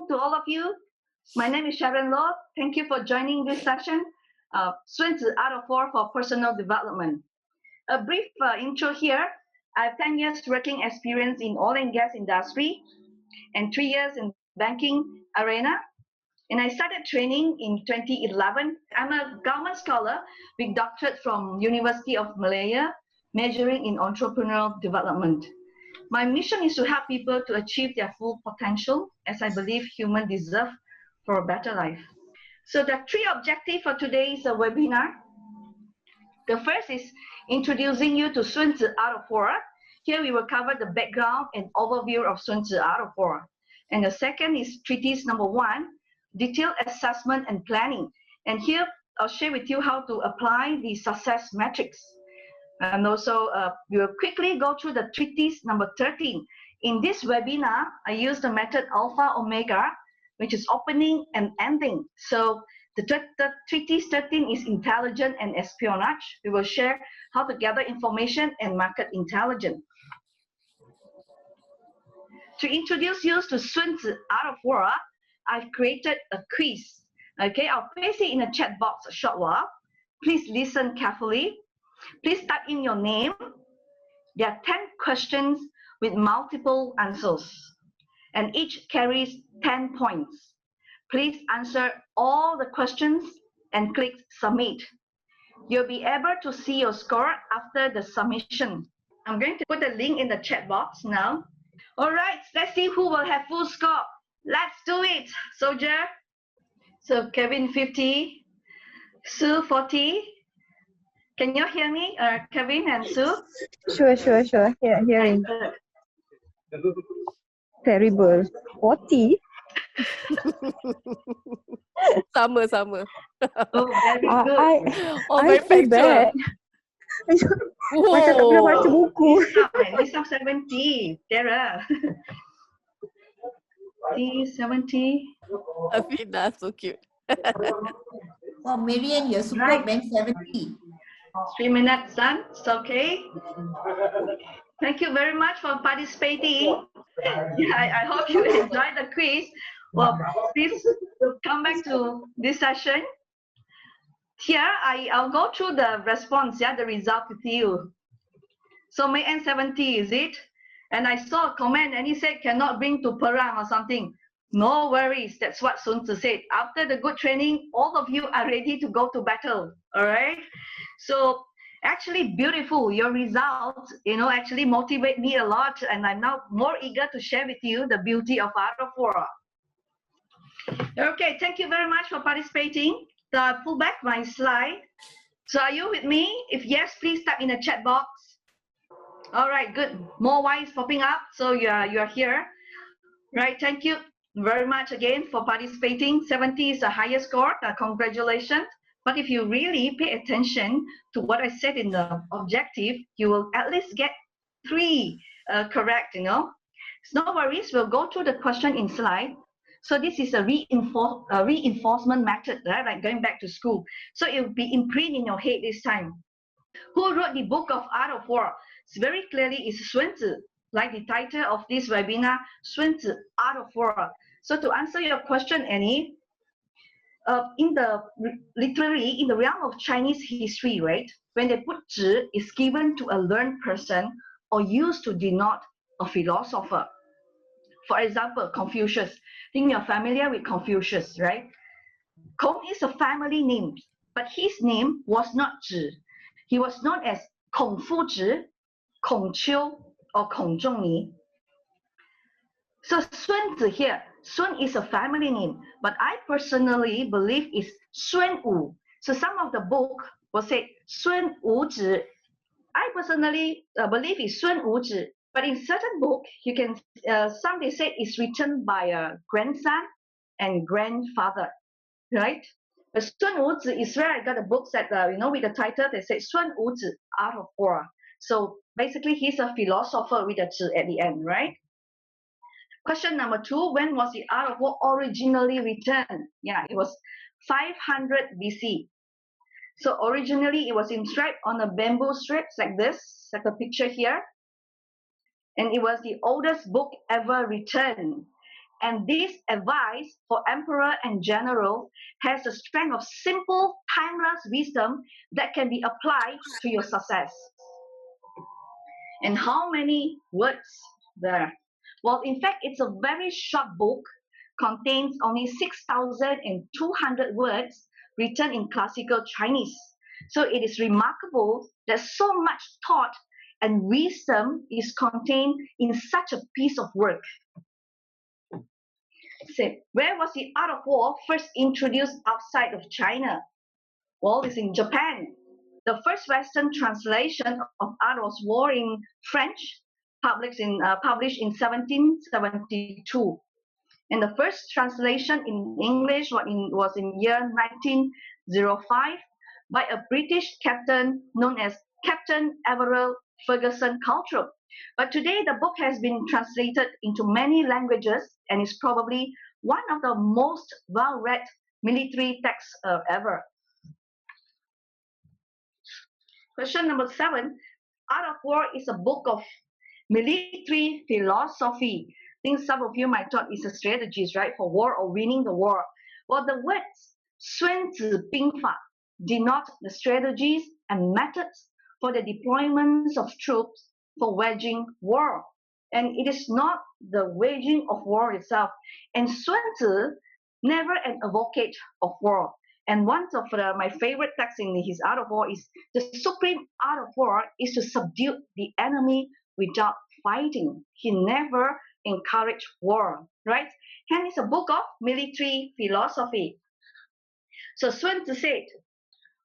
to all of you. My name is Sharon Lo. Thank you for joining this session, 孙子 out of 4 for personal development. A brief intro here. I have 10 years working experience in oil and gas industry and 3 years in banking arena. And I started training in 2011. I'm a government scholar with doctorate from University of Malaya, majoring in entrepreneurial development. My mission is to help people to achieve their full potential, as I believe humans deserve for a better life. So the 3 objectives for today's webinar. The first is introducing you to 孙子 out of 4. Here we will cover the background and overview of 孙子 out of 4. And the second is treatise number 1, detailed assessment and planning. And here I'll share with you how to apply the success metrics. And also we will quickly go through the treatise number 13. In this webinar, I use the method Alpha Omega, which is opening and ending. So the treatise 13 is intelligence and espionage. We will share how to gather information and market intelligence. To introduce you to 孙子 out of 4, I've created a quiz. Okay, I'll place it in a chat box a short while. Please listen carefully. Please type in your name. There are 10 questions with multiple answers, and each carries 10 points. Please answer all the questions and click submit. You'll be able to see your score after the submission. I'm going to put a link in the chat box now. All right, let's see who will have full score. Let's do it, soldier. So Kevin 50, Sue 40. Can you hear me, Kevin and Sue? Sure. Hearing. Terrible. 40? Sama. Oh, very good. I feel bad. Macam tak pernah baca buku. Lisa 70. Tara. 70. Afina, so cute. Oh, Marian, you're super, Ben 70. 3 minutes done. It's okay. Thank you very much for participating. Yeah, I hope you enjoyed the quiz. Well, please come back to this session. Here, I'll go through the response, the result with you. So May N 70, is it? And I saw a comment and he said cannot bring to Perang or something. No worries, that's what Sun Tzu said. After the good training, all of you are ready to go to battle, all right? So actually beautiful, your results, actually motivate me a lot, and I'm now more eager to share with you the beauty of out of 4. Okay, thank you very much for participating. So I'll pull back my slide. So are you with me? If yes, please type in the chat box. All right, good. More Y's popping up, so you're here. Right, thank you very much again for participating. 70 is the highest score. Congratulations. But if you really pay attention to what I said in the objective, you will at least get 3 correct, So no worries, we'll go through the question in slide. So this is a reinforcement method, right? Like going back to school. So it will be imprinted in your head this time. Who wrote the book of Art of War? It's very clearly is 孙子, like the title of this webinar, 孙子 Art of War. So to answer your question, Annie, in the realm of Chinese history, right, when they put 子 is given to a learned person or used to denote a philosopher. For example, Confucius. I think you're familiar with Confucius, right? Kong is a family name, but his name was not 子. He was known as Kong Fu Zhi, Kong Qiu, or Kong Zhongni. So Sun Zi here, Sun is a family name, but I personally believe it's Sun Wu. So some of the book will say Sun Wu Zhi. I personally believe it's Sun Wu Zhi, but in certain book, you can some they say it's written by a grandson and grandfather, right? But Sun Wu Zhi is where I got the books that with the title they say Sun Wu Zhi Art of War. So basically, he's a philosopher with a Zhi at the end, right? Question number 2, when was the Art of War originally written? Yeah, it was 500 BC. So originally it was inscribed on a bamboo strips like this, like the picture here. And it was the oldest book ever written. And this advice for emperor and general has the strength of simple, timeless wisdom that can be applied to your success. And how many words there? Well, in fact, it's a very short book, contains only 6,200 words written in classical Chinese. So it is remarkable that so much thought and wisdom is contained in such a piece of work. So, where was the art of war first introduced outside of China? Well, it's in Japan. The first Western translation of Art of War in French, published in 1772. And the first translation in English was in year 1905 by a British captain known as Captain Everell Ferguson Calthrop. But today the book has been translated into many languages and is probably one of the most well-read military texts ever. Question number 7. Art of War is a book of military philosophy. I think some of you might thought it's a strategies, right, for war or winning the war. Well, the words 孙子兵法 denote the strategies and methods for the deployments of troops for waging war. And it is not the waging of war itself. And Sun Tzu, never an advocate of war. And one of my favorite texts in his Art of War is the supreme art of war is to subdue the enemy without fighting. He never encouraged war, right? And it's a book of military philosophy. So Sun Tzu said,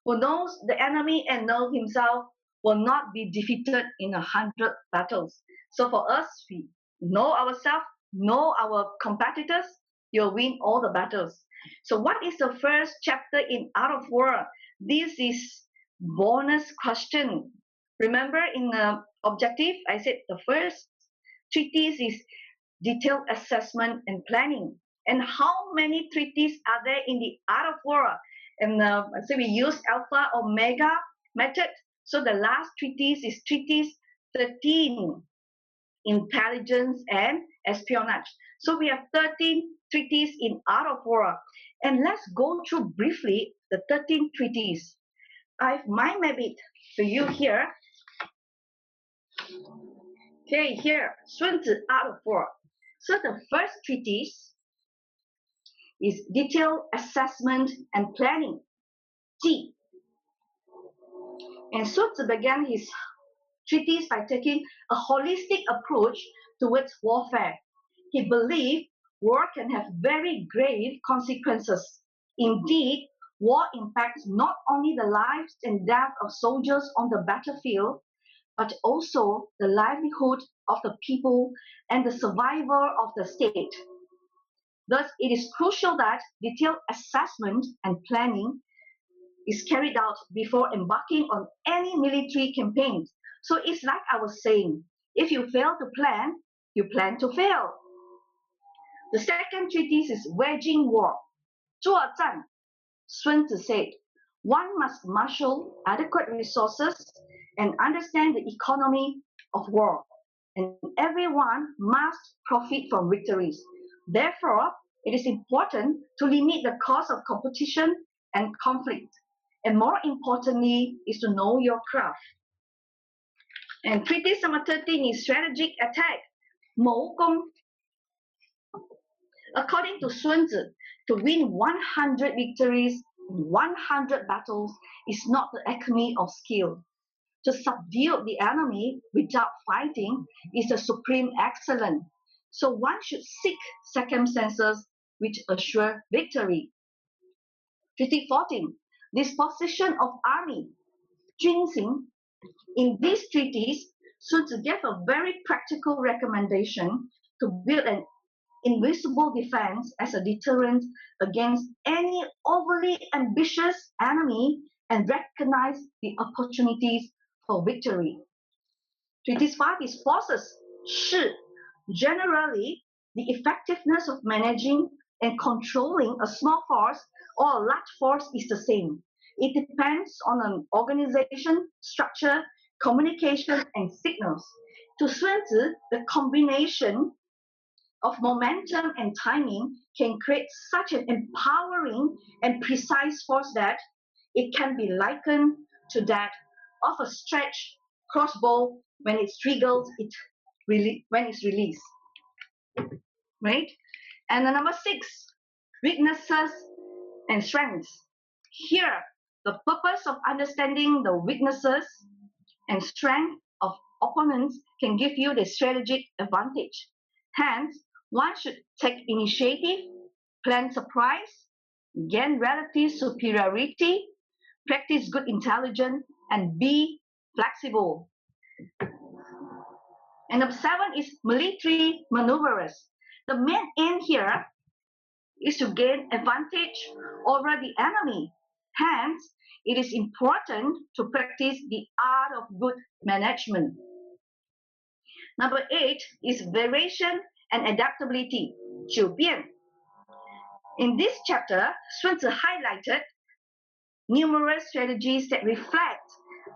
who knows the enemy and knows himself will not be defeated in 100 battles. So for us, we know ourselves, know our competitors, you'll win all the battles. So what is the first chapter in Art of War? This is bonus question. Remember in the objective, I said the first treatise is detailed assessment and planning. And how many treatises are there in the Art of War? And so we use alpha omega method. So the last treatise is treatise 13, intelligence and espionage. So we have 13 treatises in Art of War. And let's go through briefly the 13 treatises. I've mind mapped it for you here. Okay, here, Sun Tzu Art of War. So the first treatise is detailed assessment and planning, T. And Sun Tzu began his treatise by taking a holistic approach towards warfare. He believed war can have very grave consequences. Indeed, war impacts not only the lives and death of soldiers on the battlefield, but also the livelihood of the people and the survival of the state. Thus, it is crucial that detailed assessment and planning is carried out before embarking on any military campaign. So it's like I was saying, if you fail to plan, you plan to fail. The second treatise is waging war. 作战, Sun Tzu said, one must marshal adequate resources and understand the economy of war, and everyone must profit from victories. Therefore, it is important to limit the cause of competition and conflict. And more importantly, is to know your craft. And treatise number 13 is strategic attack, 谋攻. According to Sun Tzu, to win 100 victories in 100 battles is not the acme of skill. To subdue the enemy without fighting is the supreme excellence. So one should seek circumstances which assure victory. Treatise 14, disposition of army, 军行. In this treatise, Sun Tzu gave a very practical recommendation to build an invisible defense as a deterrent against any overly ambitious enemy and recognize the opportunities for victory. Treatise 5 is forces, 士. Generally, the effectiveness of managing and controlling a small force or a large force is the same. It depends on an organization, structure, communication, and signals. To Sun Tzu, the combination of momentum and timing can create such an empowering and precise force that it can be likened to that of a stretched crossbow when it's triggered, when it's released, right? And number 6, weaknesses and strengths. Here, the purpose of understanding the weaknesses and strength of opponents can give you the strategic advantage. Hence, one should take initiative, plan surprise, gain relative superiority, practice good intelligence, and be flexible. And number 7 is military maneuvers. The main aim here is to gain advantage over the enemy. Hence, it is important to practice the art of good management. Number 8 is variation and adaptability, 九变. In this chapter, Sun Tzu highlighted numerous strategies that reflect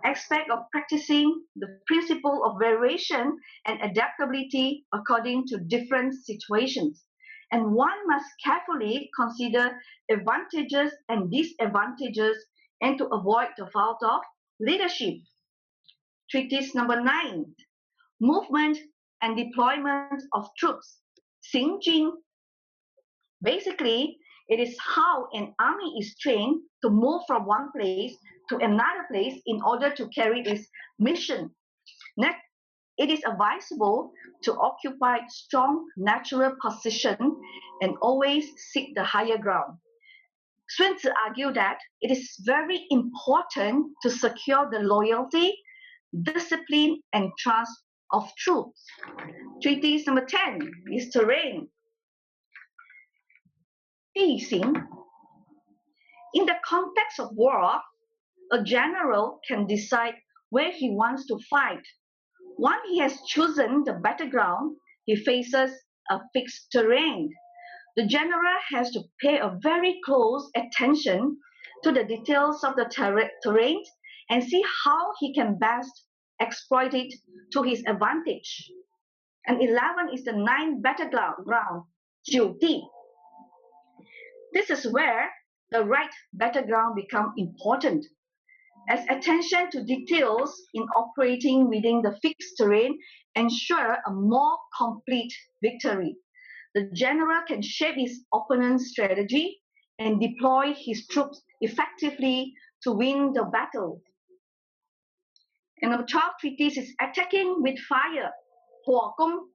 aspects of practicing the principle of variation and adaptability according to different situations. And one must carefully consider advantages and disadvantages and to avoid the fault of leadership. Treatise number 9, movement and deployment of troops, 行军. Basically, it is how an army is trained to move from one place to another place in order to carry its mission. Next, it is advisable to occupy strong natural position and always seek the higher ground. Sun Tzu argued that it is very important to secure the loyalty, discipline, and trust of troops. Treatise number 10 is terrain. 地形. In the context of war, a general can decide where he wants to fight. Once he has chosen the battleground, he faces a fixed terrain. The general has to pay a very close attention to the details of the terrain and see how he can best exploit it to his advantage. And 11 is the 9th battleground, 九地. This is where the right battleground becomes important, as attention to details in operating within the fixed terrain ensure a more complete victory. The general can shape his opponent's strategy and deploy his troops effectively to win the battle. And number 12 treatise is attacking with fire, 火攻.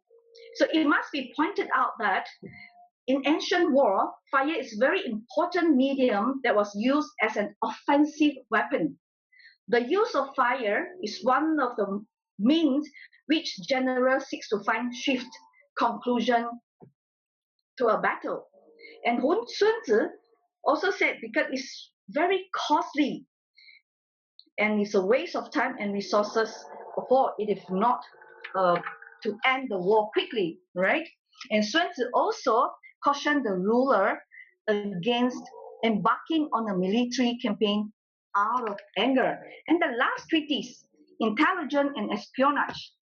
So it must be pointed out that in ancient war, fire is a very important medium that was used as an offensive weapon. The use of fire is one of the means which general seeks to find swift conclusion to a battle. And Sun Tzu also said because it's very costly and it's a waste of time and resources for it if not to end the war quickly, right? And Sun Tzu also cautioned the ruler against embarking on a military campaign out of anger. And the last treatise, intelligence and espionage.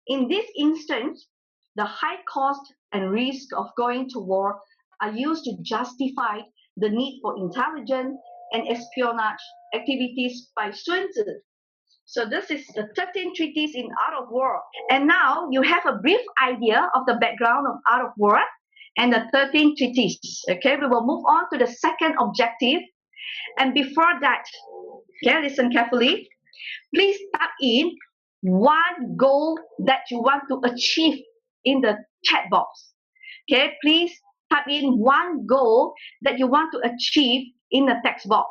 In this instance, the high cost and risk of going to war are used to justify the need for intelligence and espionage activities by Sun Tzu. So this is the 13th treatise in Art of War. And now you have a brief idea of the background of Art of War and the 13th treatise. Okay, we will move on to the second objective. And before that, okay, listen carefully. Please type in one goal that you want to achieve in the chat box. Okay, please type in one goal that you want to achieve in the text box.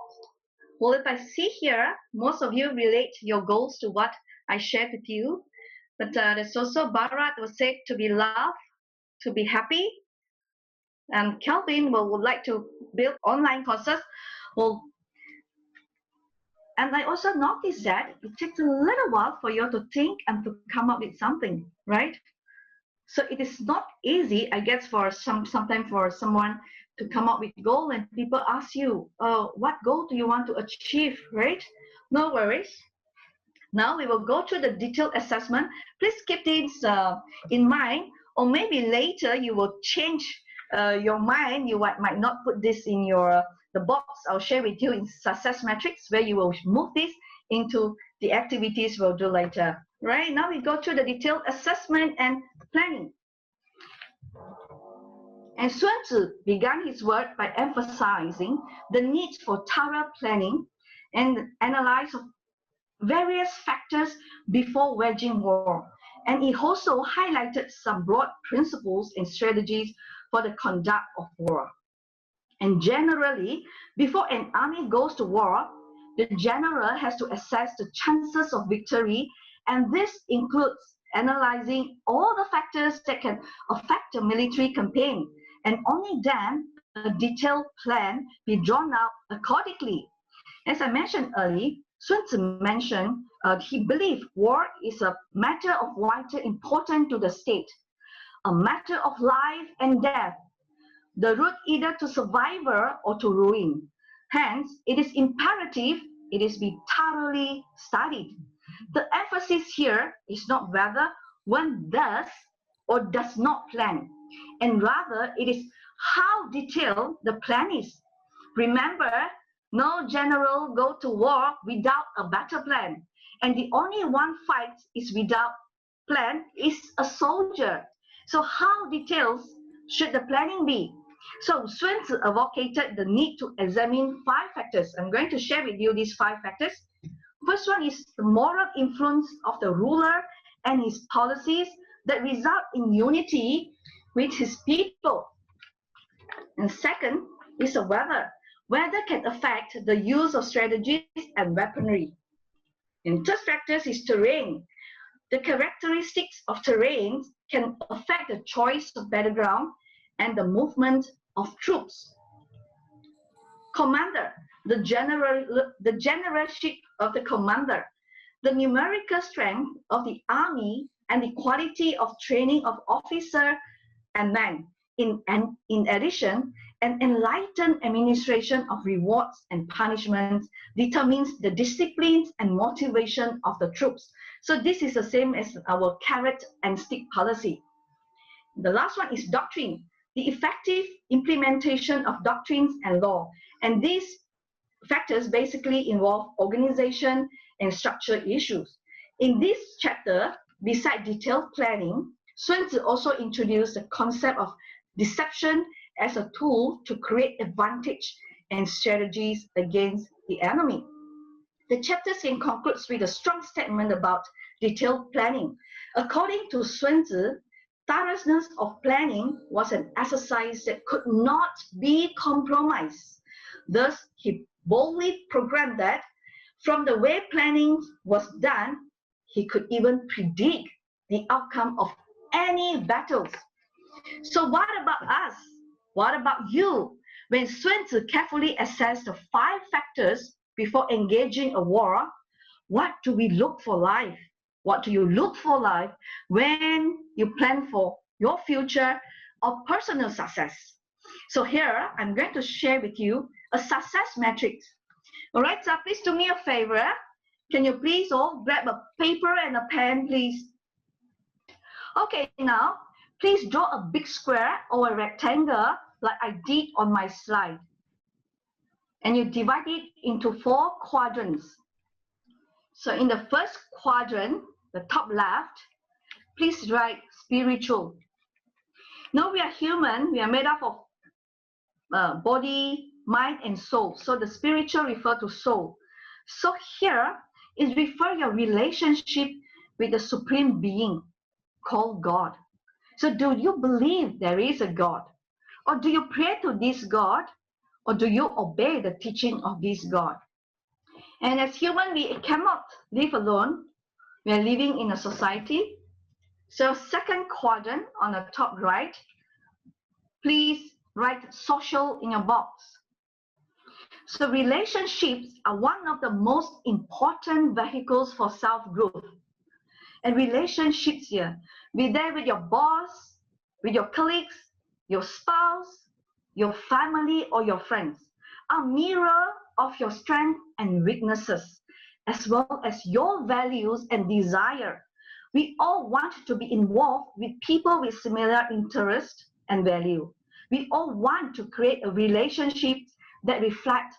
Well, if I see here, most of you relate your goals to what I shared with you. But there's also Bharat was said to be loved, to be happy. And Kelvin would like to build online courses. Well, and I also noticed that it takes a little while for you to think and to come up with something, right? So it is not easy, I guess, for sometimes for someone to come up with goal and people ask you, what goal do you want to achieve, right? No worries. Now we will go through the detailed assessment. Please keep this in mind. or maybe later you will change your mind. You might not put this in the box I'll share with you in success metrics, where you will move this into the activities we'll do later. Right, now we go through the detailed assessment and planning. And Sun Tzu began his work by emphasizing the need for thorough planning and analysis of various factors before waging war. And he also highlighted some broad principles and strategies for the conduct of war. And generally, before an army goes to war, the general has to assess the chances of victory, and this includes analyzing all the factors that can affect a military campaign, and only then a detailed plan be drawn up accordingly. As I mentioned earlier, Sun Tzu mentioned he believed war is a matter of vital importance to the state, a matter of life and death, the route either to survival or to ruin. Hence, it is imperative it is be thoroughly studied. The emphasis here is not whether one does or does not plan, and rather it is how detailed the plan is. Remember, no general go to war without a battle plan, and the only one fight is without plan is a soldier. So how detailed should the planning be? So Sun Tzu advocated the need to examine 5 factors. I'm going to share with you these 5 factors. First one is the moral influence of the ruler and his policies that result in unity with his people. And second is the weather. Weather can affect the use of strategies and weaponry. And third factor is terrain. The characteristics of terrain can affect the choice of battleground and the movement of troops. Commander, the generalship of the commander, the numerical strength of the army, and the quality of training of officer and men. In addition, an enlightened administration of rewards and punishments determines the disciplines and motivation of the troops. So this is the same as our carrot and stick policy. The last one is doctrine, the effective implementation of doctrines and law. And these factors basically involve organization and structure issues. In this chapter, beside detailed planning, Sun Tzu also introduced the concept of deception as a tool to create advantage and strategies against the enemy. The chapter concludes with a strong statement about detailed planning. According to Sun Tzu, thoroughness of planning was an exercise that could not be compromised. Thus, he boldly proclaimed that from the way planning was done, he could even predict the outcome of any battles. So what about us? What about you? When Sun Tzu carefully assessed the 5 factors before engaging a war, what do we look for life? What do you look for life when you plan for your future or personal success? So here, I'm going to share with you a success matrix. All right, so please do me a favor. Can you please all grab a paper and a pen, please? Okay, now, please draw a big square or a rectangle like I did on my slide. And you divide it into 4 quadrants. So in the first quadrant, the top left, please write spiritual. Now we are human, we are made up of body, mind, and soul. So the spiritual refer to soul. So here is refer your relationship with the supreme being called God. So do you believe there is a God? Or do you pray to this God? Or do you obey the teaching of this God? And as human, we cannot live alone. We are living in a society. So second quadrant on the top right, please write social in your box. So relationships are one of the most important vehicles for self-growth. And relationships here, be there with your boss, with your colleagues, your spouse, your family, or your friends, a mirror of your strengths and weaknesses, as well as your values and desire. We all want to be involved with people with similar interest and value. We all want to create a relationship that reflects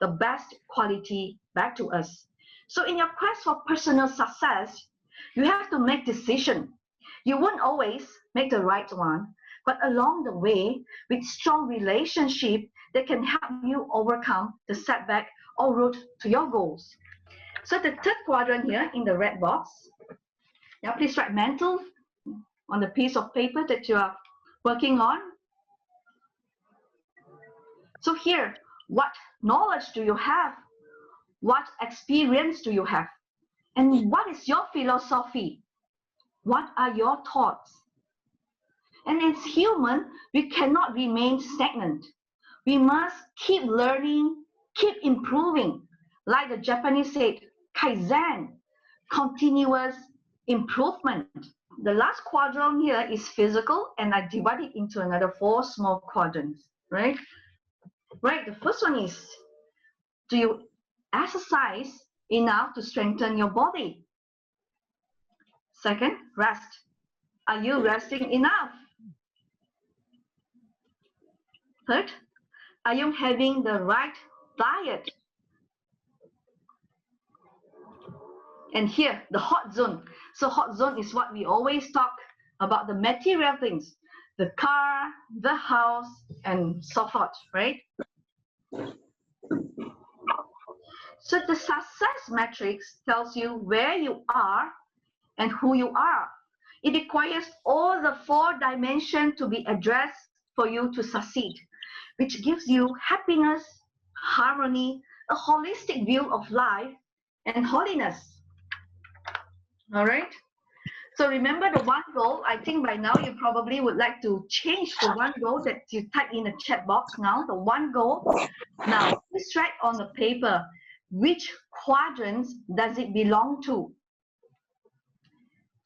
the best quality back to us. So in your quest for personal success, you have to make decisions. You won't always make the right one, but along the way, with strong relationship that can help you overcome the setback or route to your goals. So the third quadrant here in the red box, yeah, please write mental on the piece of paper that you are working on. So here, what knowledge do you have? What experience do you have? And what is your philosophy? What are your thoughts? And as human, we cannot remain stagnant. We must keep learning, keep improving. Like the Japanese said, kaizen, continuous improvement. The last quadrant here is physical, and I divide it into another 4 small quadrants, right? Right, the first one is, do you exercise enough to strengthen your body? Second, rest. Are you resting enough? Third, are you having the right diet? And here, the hot zone. So hot zone is what we always talk about, the material things, the car, the house, and so forth, right? So the success matrix tells you where you are and who you are. It requires all the 4 dimensions to be addressed for you to succeed, which gives you happiness, harmony, a holistic view of life, and holiness. All right? So remember the one goal. I think by now you probably would like to change the one goal that you type in the chat box now, the one goal. Now, please write on the paper, which quadrants does it belong to?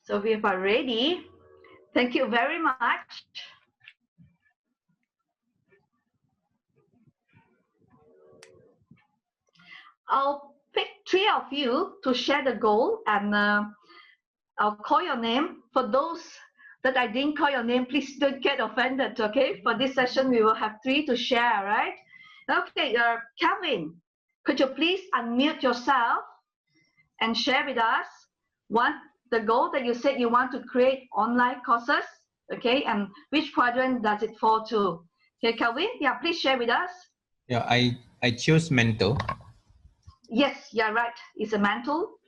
So we are ready. Thank you very much. I'll pick 3 of you to share the goal, and I'll call your name. For those that I didn't call your name, please don't get offended, okay? For this session, we will have 3 to share, right? Okay, Calvin, could you please unmute yourself and share with us the goal that you said you want to create online courses, okay? And which quadrant does it fall to? Okay, Calvin, yeah, please share with us. Yeah, I choose mental. Yes, you're right. It's a mental.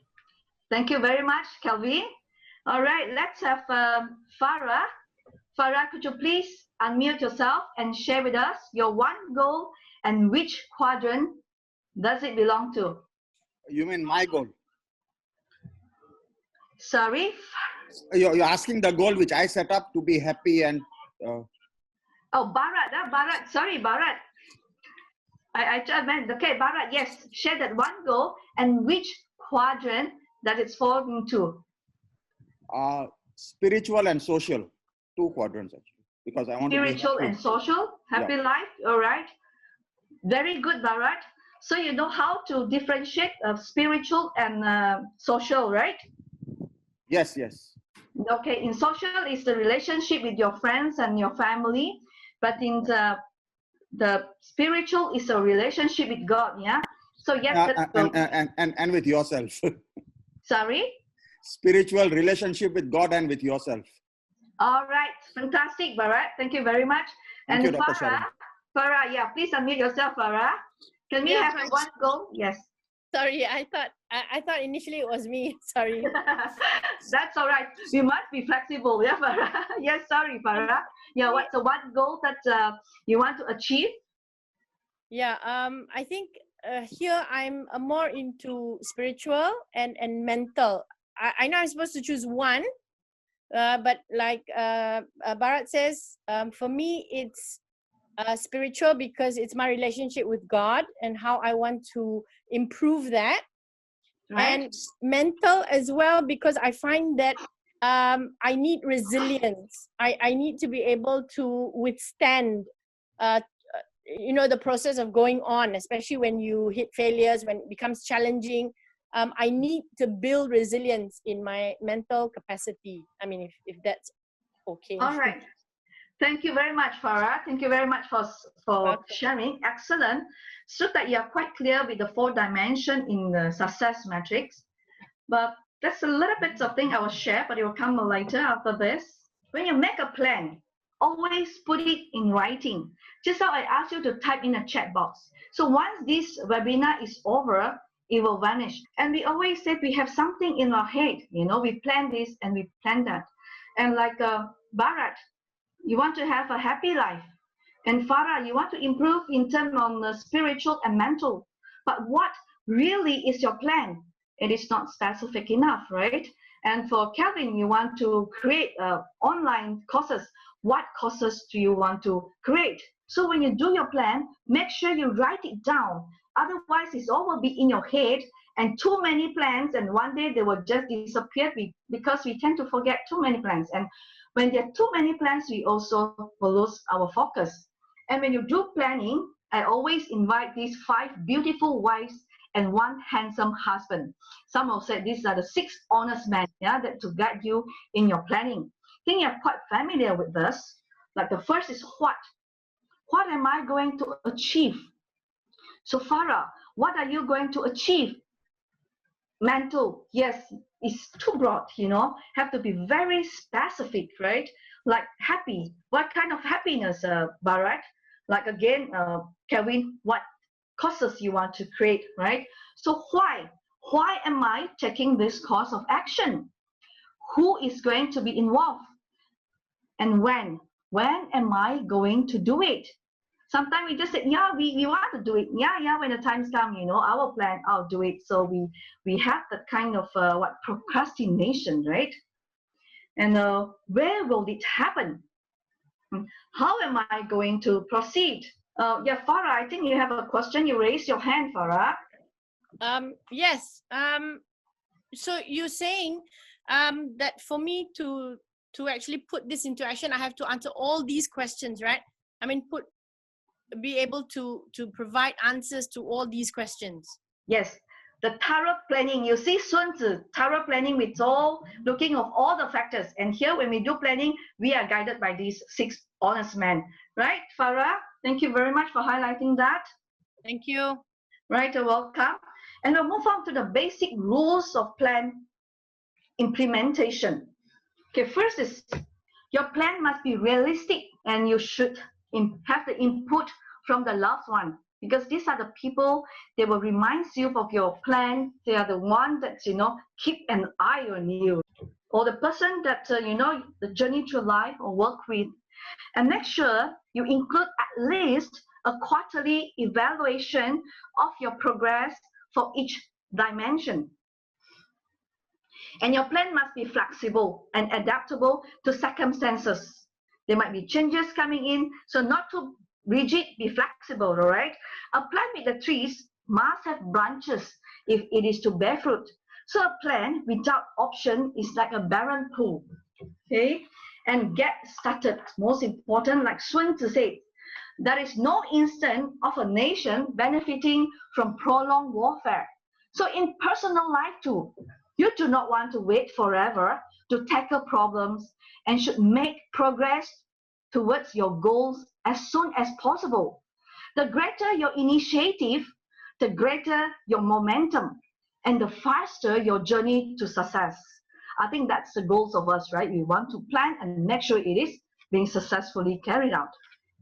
Thank you very much, Calvin. All right, let's have Farah. Farah, could you please unmute yourself and share with us your one goal and which quadrant does it belong to? You mean my goal? Sorry? You're asking the goal which I set up to be happy and... Oh, Bharat, Bharat. Sorry, Bharat. I meant, okay, Bharat, yes, share that one goal and which quadrant that it's falling into? Spiritual and social, 2 quadrants actually, because I want spiritual to be and social, happy life, all right. Very good, Bharat. So you know how to differentiate spiritual and social, right? Yes, yes. Okay, in social is the relationship with your friends and your family, but in the spiritual is a relationship with God, yeah? So yes, and with yourself. Sorry? Spiritual relationship with God and with yourself. All right, fantastic, Bharat. Thank you very much. Thank and you, Dr. Sharon. Farah, yeah, please unmute yourself, Farah. Can we have one goal? Yes. Sorry, I thought initially it was me. Sorry. That's all right. We must be flexible, yeah, Farah. Yes, sorry, Farah. Yeah, what's the one goal that you want to achieve? Yeah, I think here I'm more into spiritual and mental. I know I'm supposed to choose one, but like Bharat says, for me it's spiritual because it's my relationship with God and how I want to improve that. Right. And mental as well, because I find that I need resilience. I need to be able to withstand the process of going on, especially when you hit failures, when it becomes challenging. I need to build resilience in my mental capacity. I mean, if that's okay. All right. Thank you very much, Farah. Thank you very much for Welcome. sharing. Excellent. So that you are quite clear with the 4 dimension in the success matrix. But that's a little bit of thing I will share, but it will come later after this. When you make a plan, always put it in writing. Just how I asked you to type in a chat box. So once this webinar is over, it will vanish. And we always say we have something in our head, you know, we plan this and we plan that. And like Bharat, you want to have a happy life. And Farah, you want to improve in terms of spiritual and mental. But what really is your plan? It is not specific enough, right? And for Kelvin, you want to create online courses. What courses do you want to create? So when you do your plan, make sure you write it down. Otherwise, it's all will be in your head and too many plans, and one day they will just disappear because we tend to forget too many plans. And when there are too many plans, we also will lose our focus. And when you do planning, I always invite these 5 beautiful wives and 1 handsome husband. Some will say these are the 6 honest men, yeah, that to guide you in your planning. I think you're quite familiar with this. Like the first is what? What am I going to achieve? So Farah, what are you going to achieve? Mental, yes, it's too broad, you know, have to be very specific, right? Like happy, what kind of happiness, Bharat? Like again, Kelvin, what courses you want to create, right? So why am I taking this course of action? Who is going to be involved? And when am I going to do it? Sometimes we just say, yeah, we want to do it. Yeah, when the time's come, you know, our plan, I'll do it. So we have that kind of procrastination, right? And where will it happen? How am I going to proceed? Yeah, Farah, I think you have a question. You raise your hand, Farah. Yes. So you're saying that for me to actually put this into action, I have to answer all these questions, right? I mean, be able to provide answers to all these questions. Yes, the thorough planning. You see, Sun Tzu, thorough planning with all looking of all the factors. And here, when we do planning, we are guided by these 6 honest men, right, Farah? Thank you very much for highlighting that. Thank you. Right, you're welcome. And we'll move on to the basic rules of plan implementation. Okay, first is your plan must be realistic, and you should have the input from the loved one, because these are the people, they will remind you of your plan. They are the one that, you know, keep an eye on you, or the person that, you know, the journey through life or work with. And make sure you include at least a quarterly evaluation of your progress for each dimension. And your plan must be flexible and adaptable to circumstances. There might be changes coming in, so not too rigid, be flexible, all right? A plan with the trees must have branches if it is to bear fruit. So a plan without option is like a barren pool, okay? And get started, most important, like Sun Tzu said, there is no instant of a nation benefiting from prolonged warfare. So in personal life too, you do not want to wait forever to tackle problems, and should make progress towards your goals as soon as possible. The greater your initiative, the greater your momentum, and the faster your journey to success. I think that's the goals of us, right? We want to plan and make sure it is being successfully carried out.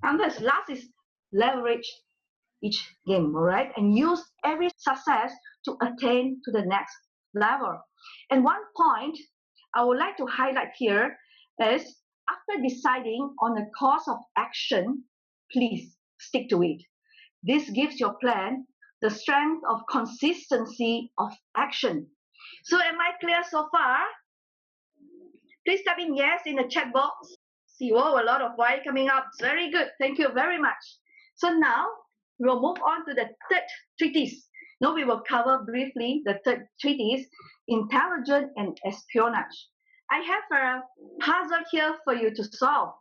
And this last is leverage each game, all right? And use every success to attain to the next level. And one point I would like to highlight here is, after deciding on a course of action, please stick to it. This gives your plan the strength of consistency of action. So am I clear so far? Please type in yes in the chat box. See, whoa, a lot of Y coming up. Very good. Thank you very much. So now we'll move on to the 3rd treatise. Now we will cover briefly the 3rd treatise, Intelligence and Espionage. I have a puzzle here for you to solve.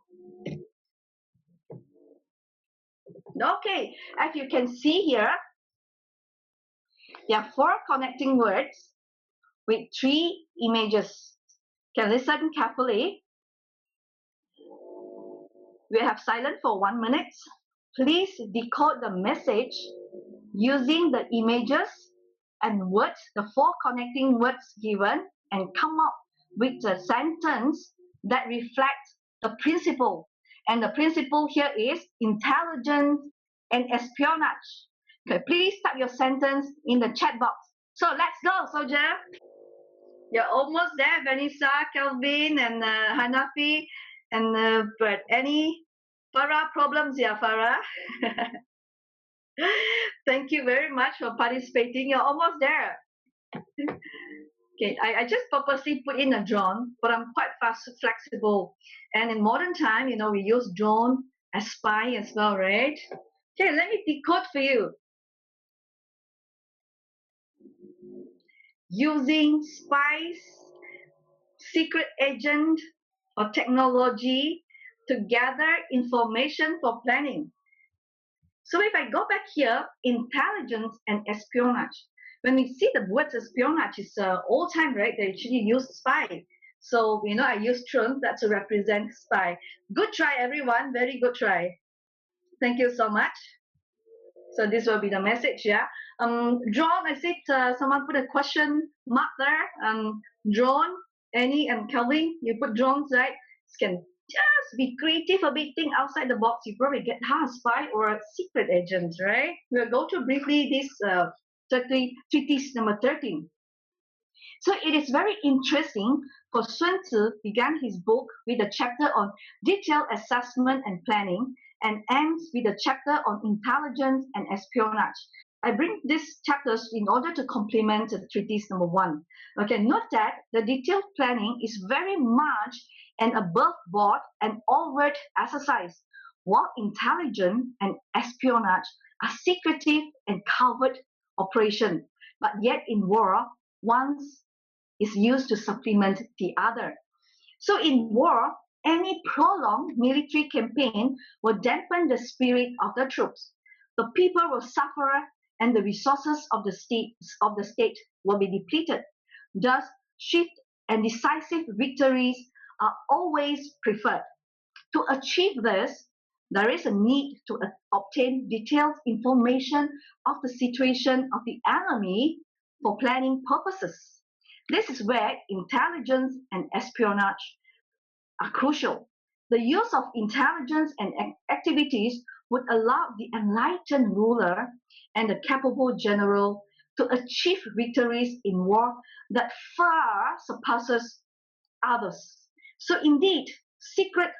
Okay, as you can see here, There are 4 connecting words with 3 images. Okay, listen carefully. We have silence for 1 minute. Please decode the message using the images and words, the 4 connecting words given, and come up with a sentence that reflects the principle. And the principle here is intelligence and espionage. Okay, please type your sentence in the chat box. So let's go, soldier. You're almost there, Vanessa, Kelvin, and Hanafi, and Brett. Any Farah problems? Yeah, Farah. Thank you very much for participating. You're almost there. Okay, I just purposely put in a drone, but I'm quite flexible. And in modern time, you know, we use drone as spy as well, right? Okay, let me decode for you. Using spies, secret agent, or technology to gather information for planning. So if I go back here, intelligence and espionage. When we see the word espionage, it's old time, right? They actually use spy. So, you know, I use Trump that to represent spy. Good try, everyone. Very good try. Thank you so much. So this will be the message, yeah. Drone, I see someone put a question mark there. Drone, Annie and Kelvin, you put drones, right? You can just be creative a bit, think outside the box. You probably get spy or a secret agent, right? We'll go through briefly this treatise number 13. So it is very interesting for Sun Tzu began his book with a chapter on detailed assessment and planning and ends with a chapter on intelligence and espionage. I bring these chapters in order to complement the treatise number 1. Okay, note that the detailed planning is very much an above board and overt exercise, while intelligence and espionage are secretive and covert operation. But yet in war, one is used to supplement the other. So in war, any prolonged military campaign will dampen the spirit of the troops. The people will suffer and the resources of the state will be depleted. Thus, swift and decisive victories are always preferred. To achieve this, there is a need to obtain detailed information of the situation of the enemy for planning purposes. This is where intelligence and espionage are crucial. The use of intelligence and activities would allow the enlightened ruler and the capable general to achieve victories in war that far surpasses others. So indeed, secret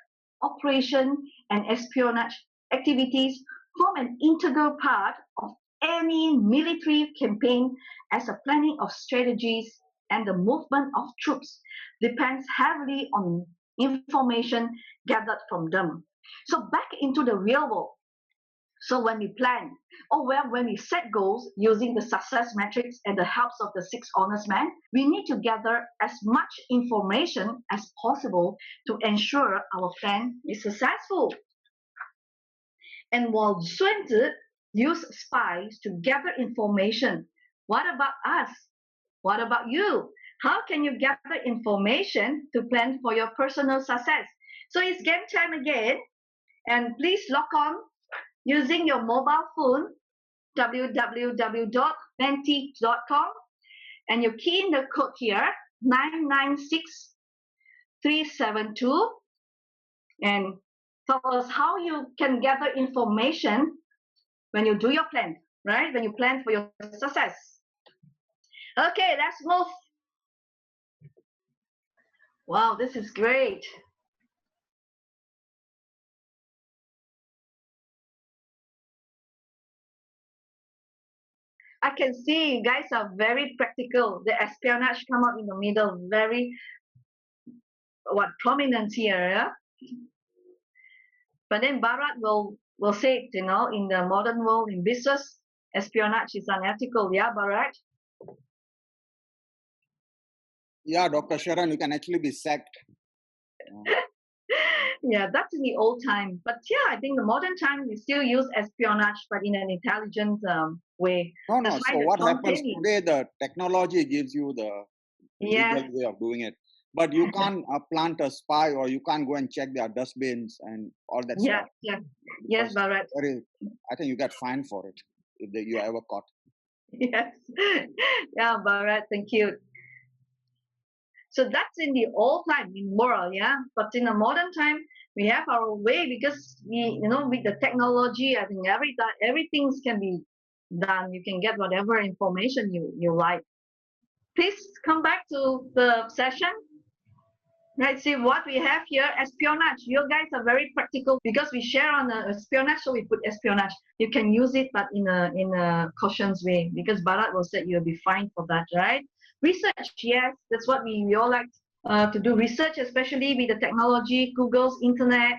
operation and espionage activities form an integral part of any military campaign, as the planning of strategies and the movement of troops depends heavily on information gathered from them. So back into the real world. So when we plan, or when we set goals using the success metrics and the help of the 6 honest men, we need to gather as much information as possible to ensure our plan is successful. And while Sun Tzu used spies to gather information, what about us? What about you? How can you gather information to plan for your personal success? So it's game time again. And please log on using your mobile phone, www.menti.com, and you key in the code here, 996372, and tell us how you can gather information when you do your plan, right? When you plan for your success. Okay, let's move. Wow, this is great. I can see you guys are very practical. The espionage come out in the middle, very prominent here. Yeah? But then Bharat will say it, you know, in the modern world, in business, espionage is unethical. Yeah, Bharat? Yeah, Dr. Sharon, you can actually be sacked. Yeah, that's in the old time. But yeah, I think the modern time we still use espionage, but in an intelligent way. No, That's no. why So the what Tom happens Kenny. today, the technology gives you the legal Yes, way of doing it. But you can't plant a spy, or you can't go and check their dustbins and all that yes, stuff. yes, yes, Because Bharat. I think you get fined for it if you are ever caught. Yes. Yeah, Bharat, thank you. So that's in the old time in world, yeah. But in the modern time, we have our way because with the technology, I think everything can be done. You can get whatever information you like. Please come back to the session. Right, see what we have here, espionage. You guys are very practical because we share on espionage, so we put espionage. You can use it, but in a cautious way, because Bharat will say you'll be fined for that, right? Research, yes, that's what we all like to do. Research, especially with the technology, Google's internet,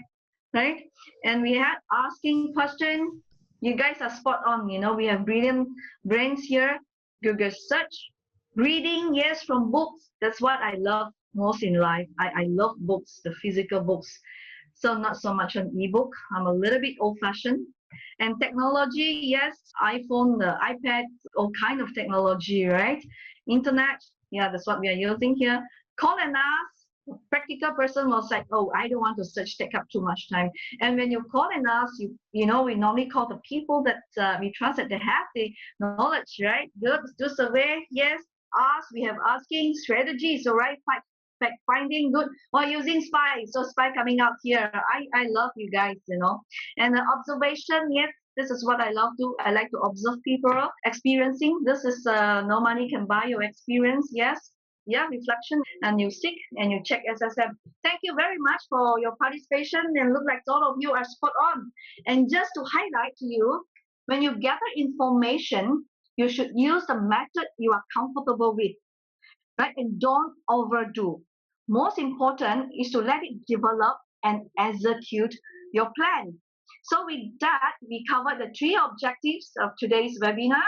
right? And we have asking question. You guys are spot on. We have brilliant brains here. Google search, reading, yes, from books. That's what I love most in life. I love books, the physical books. So not so much an ebook. I'm a little bit old-fashioned. And technology, yes, iPhone, the iPad, all kind of technology, right? Internet, yeah, that's what we are using here. Call and ask. Practical person will say, oh, I don't want to search, take up too much time. And when you call and ask, we normally call the people that we trust that they have the knowledge, right? Good, do survey, yes. Ask, we have asking strategies, all right? Fact finding, good. Or using spy, so spy coming out here. I love you guys, And observation, yes, this is what I love to. I like to observe people experiencing. This is no money can buy your experience, yes. Yeah, reflection, and you seek and you check SSM. Thank you very much for your participation, and look like all of you are spot on. And just to highlight to you, when you gather information, you should use the method you are comfortable with, right? And don't overdo. Most important is to let it develop and execute your plan. So with that, we covered the 3 objectives of today's webinar.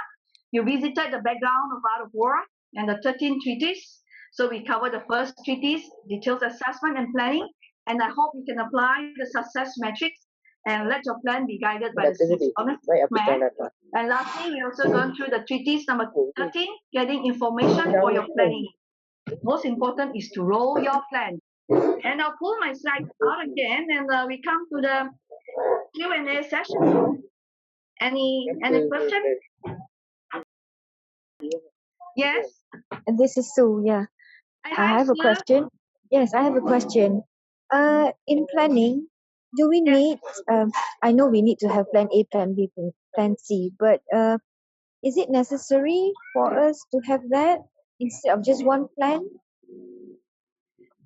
You visited the background of Art of War and the 13 treatises. So we covered the first treatise, details assessment and planning. And I hope you can apply the success metrics and let your plan be guided by the 6 honest man. And lastly, we also gone through the treatise number 13, getting information for your planning. Most important is to roll your plan. And I'll pull my slides out again, and we come to the Q&A session. Any question? Yes. And this is Sue. Yeah, I have a question. Yes, I have a question. In planning, do we need? I know we need to have plan A, plan B, plan C, but is it necessary for us to have that instead of just one plan?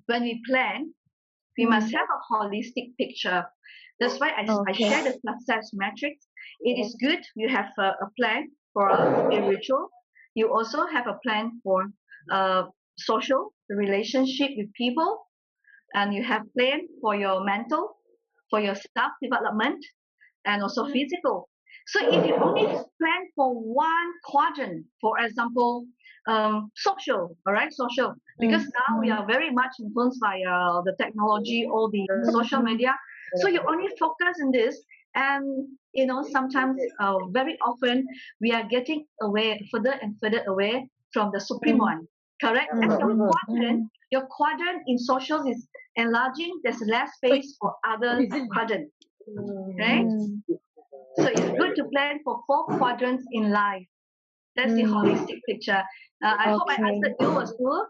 When we plan, we must have a holistic picture. That's why I share the success metrics. It is good you have a plan for spiritual. You also have a plan for social, the relationship with people, and you have plan for your mental, for your self-development, and also physical. So if you only plan for one quadrant, for example, social, all right, social, because now we are very much influenced by the technology, all the social media. So you only focus on this, and sometimes, very often, we are getting away further and further away from the supreme one. Correct? As your quadrant in socials is enlarging. There's less space for other quadrants, right? So it's good to plan for 4 quadrants in life. That's the holistic picture. I hope I answered you, Sue.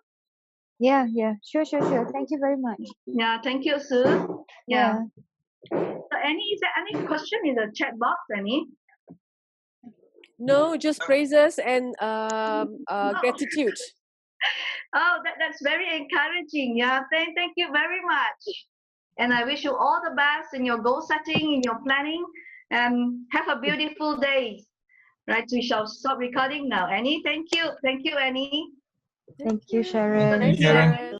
Yeah, sure. Thank you very much. Yeah, thank you, Sue. Yeah. So is there any question in the chat box, Annie? No, just praises and gratitude. Oh, that's very encouraging. Yeah, thank you very much. And I wish you all the best in your goal setting, in your planning, and have a beautiful day. Right, we shall stop recording now. Annie, thank you. Thank you, Annie. Thank you, Sharon. Thank you, Sharon.